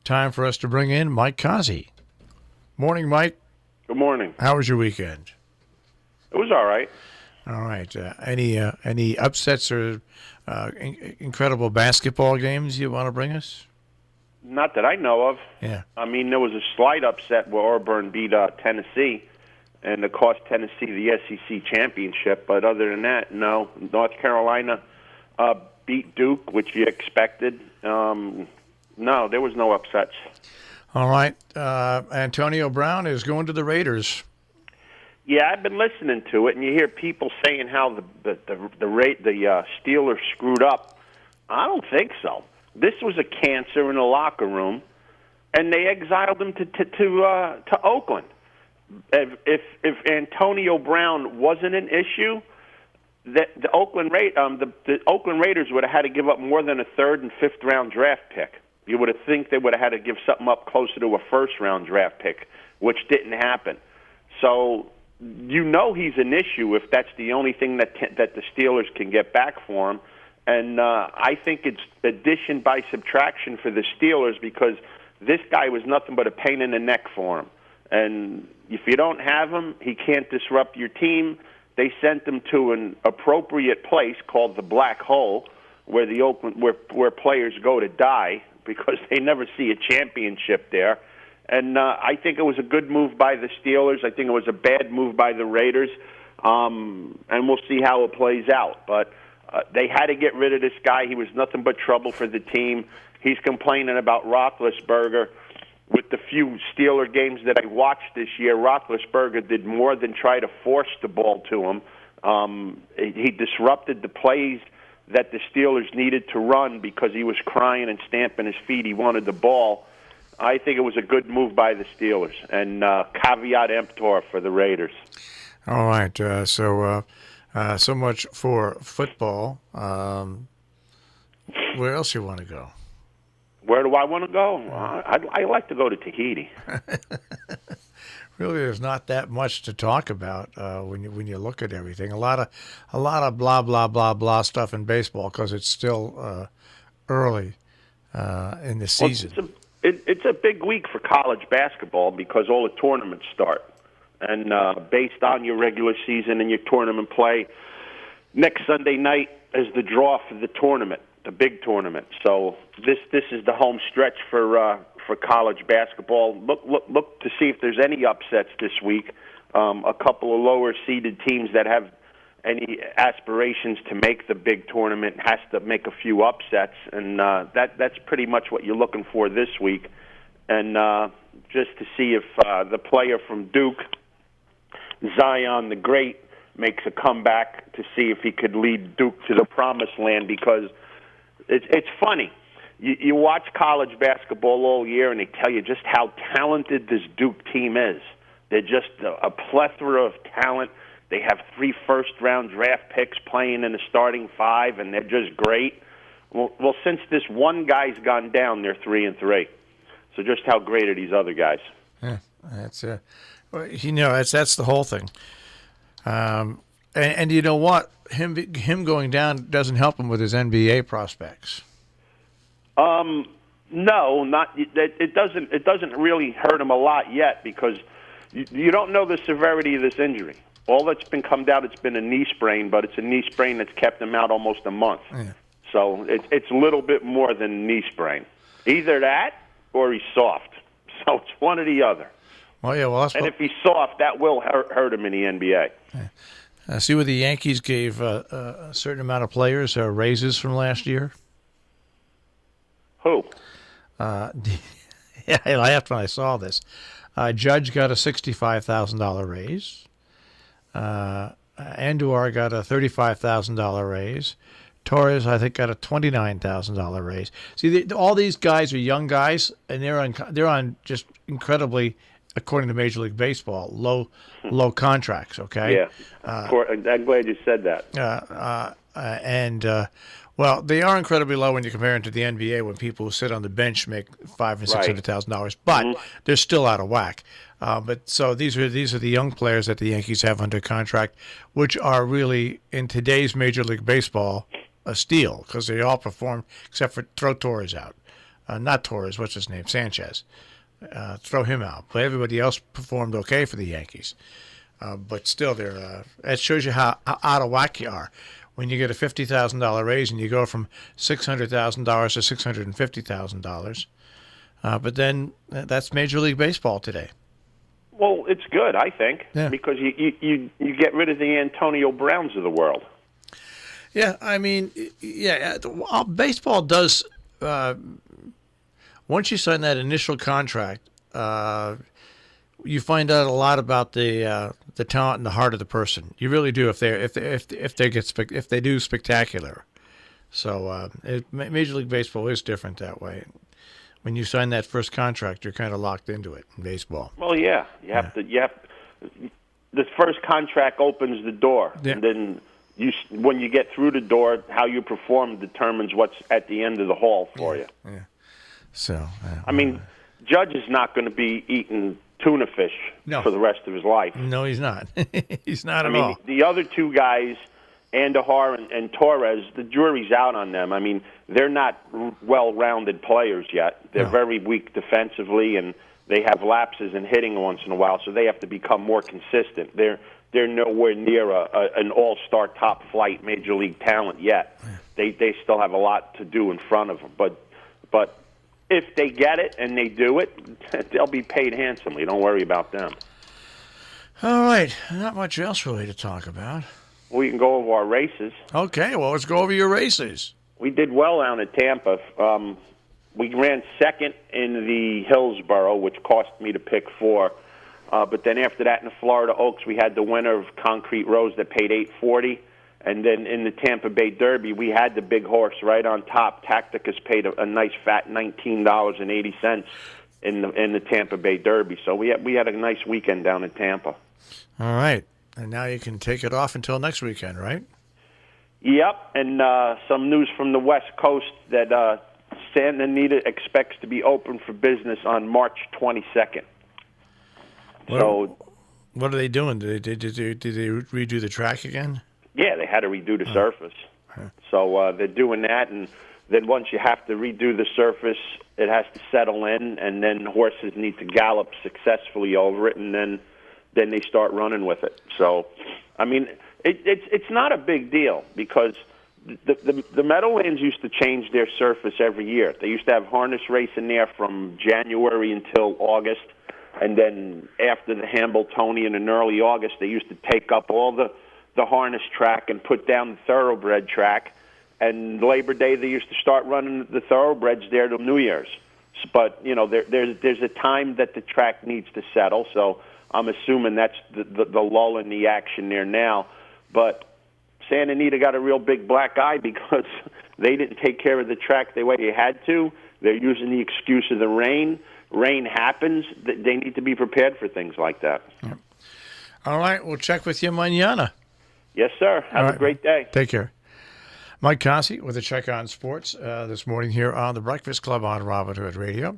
Time for us to bring in Mike Cozzi. Morning, Mike. Good morning. How was your weekend? It was all right. All right. Any upsets or incredible basketball games you want to bring us? Not that I know of. Yeah. I mean, there was a slight upset where Auburn beat Tennessee, and it cost Tennessee the SEC championship. But other than that, no. North Carolina beat Duke, which you expected. No, there was no upsets. All right. Antonio Brown is going to the Raiders. Yeah, I've been listening to it, and you hear people saying how the Steelers screwed up. I don't think so. This was a cancer in the locker room, and they exiled him to Oakland. If Antonio Brown wasn't an issue, the Oakland Raiders would have had to give up more than a third and fifth round draft pick. You would have think they would have had to give something up closer to a first round draft pick, which didn't happen. So you know he's an issue if that's the only thing that the Steelers can get back for him. And I think it's addition by subtraction for the Steelers because this guy was nothing but a pain in the neck for him. And if you don't have him, he can't disrupt your team. They sent him to an appropriate place called the Black Hole, where where players go to die because they never see a championship there. And I think it was a good move by the Steelers. I think it was a bad move by the Raiders. And we'll see how it plays out. But they had to get rid of this guy. He was nothing but trouble for the team. He's complaining about Roethlisberger. With the few Steeler games that I watched this year, Roethlisberger did more than try to force the ball to him. He disrupted the plays that the Steelers needed to run because he was crying and stamping his feet. He wanted the ball. I think it was a good move by the Steelers, and caveat emptor for the Raiders. All right, so much for football. Where else you want to go? Where do I want to go? I like to go to Tahiti. Really, there's not that much to talk about when you look at everything. A lot of blah blah blah blah stuff in baseball because it's still early in the season. Well, it's a big week for college basketball because all the tournaments start, and based on your regular season and your tournament play, next Sunday night is the draw for the tournament, the big tournament. So this is the home stretch for college basketball. Look to see if there's any upsets this week. A couple of lower seeded teams that have any aspirations to make the big tournament has to make a few upsets, and that's pretty much what you're looking for this week. And just to see if the player from Duke, Zion the Great, makes a comeback to see if he could lead Duke to the promised land, because it's funny. You watch college basketball all year, and they tell you just how talented this Duke team is. They're just a plethora of talent. They have 3 first-round draft picks playing in the starting 5, and they're just great. Well, since this one guy's gone down, they're 3-3. So just how great are these other guys? Yeah, that's that's the whole thing. And you know what? Him going down doesn't help him with his NBA prospects. No, not it doesn't. It doesn't really hurt him a lot yet because you don't know the severity of this injury. All that's been come out, it's been a knee sprain, but it's a knee sprain that's kept him out almost a month. Yeah. So it's a little bit more than a knee sprain. Either that or he's soft. So it's one or the other. Well, yeah. Well, and if he's soft, that will hurt him in the NBA. Yeah. See where the Yankees gave a certain amount of players raises from last year? Who? Yeah, I laughed when I saw this. Judge got a $65,000 raise. Andujar got a $35,000 raise. Torres, I think, got a $29,000 raise. See, all these guys are young guys, and they're on just incredibly, according to Major League Baseball, low contracts. Okay. Yeah. I'm glad you said that. Well, they are incredibly low when you compare them to the NBA, when people who sit on the bench make $500,000 and $600,000, but they're still out of whack. But so these are the young players that the Yankees have under contract, which are really, in today's Major League Baseball, a steal because they all perform except for throw Torres out. not Torres, what's his name, Sanchez. Throw him out. But everybody else performed okay for the Yankees. But still, that shows you how out of whack you are. When you get a $50,000 raise and you go from $600,000 to $650,000. But then that's Major League Baseball today. Well, it's good, I think, because you get rid of the Antonio Browns of the world. Yeah, I mean, baseball does. Once you sign that initial contract, you find out a lot about the talent and the heart of the person. You really do if they do spectacular. So Major League Baseball is different that way. When you sign that first contract, you're kind of locked into it in baseball. Well, yeah, you have to. The first contract opens the door, and then when you get through the door, how you perform determines what's at the end of the hall for you. Yeah. So, I mean, Judge is not going to be eating tuna fish for the rest of his life. No, he's not. He's not at all. The other two guys, Andahar and Torres, the jury's out on them. I mean, they're not well-rounded players yet. They're very weak defensively, and they have lapses in hitting once in a while, so they have to become more consistent. They're nowhere near an all-star top-flight major league talent yet. They still have a lot to do in front of them. But if they get it and they do it, they'll be paid handsomely. Don't worry about them. All right. Not much else really to talk about. We can go over our races. Okay, well, let's go over your races. We did well down at Tampa. We ran second in the Hillsborough, which cost me to pick 4. But then after that in the Florida Oaks, we had the winner of Concrete Rose that paid $840. And then in the Tampa Bay Derby, we had the big horse right on top. Tacticus paid a nice fat $19.80 in the Tampa Bay Derby. So we had a nice weekend down in Tampa. All right. And now you can take it off until next weekend, right? Yep. And some news from the West Coast that Santa Anita expects to be open for business on March 22nd. What are they doing? Did they redo the track again? Yeah, they had to redo the surface. So they're doing that, and then once you have to redo the surface, it has to settle in, and then horses need to gallop successfully over it, and then they start running with it. So, I mean, it's not a big deal because the Meadowlands used to change their surface every year. They used to have harness racing there from January until August, and then after the Hambletonian in early August, they used to take up all the harness track and put down the thoroughbred track. And Labor Day, they used to start running the thoroughbreds there till New Year's. But, you know, there's a time that the track needs to settle, so I'm assuming that's the lull in the action there now. But Santa Anita got a real big black eye because they didn't take care of the track the way they had to. They're using the excuse of the rain. Rain happens. They need to be prepared for things like that. Yep. All right, we'll check with you mañana. Yes, sir. Have a great day. Take care. Mike Cozzi with a check on sports this morning here on the Breakfast Club on Robin Hood Radio.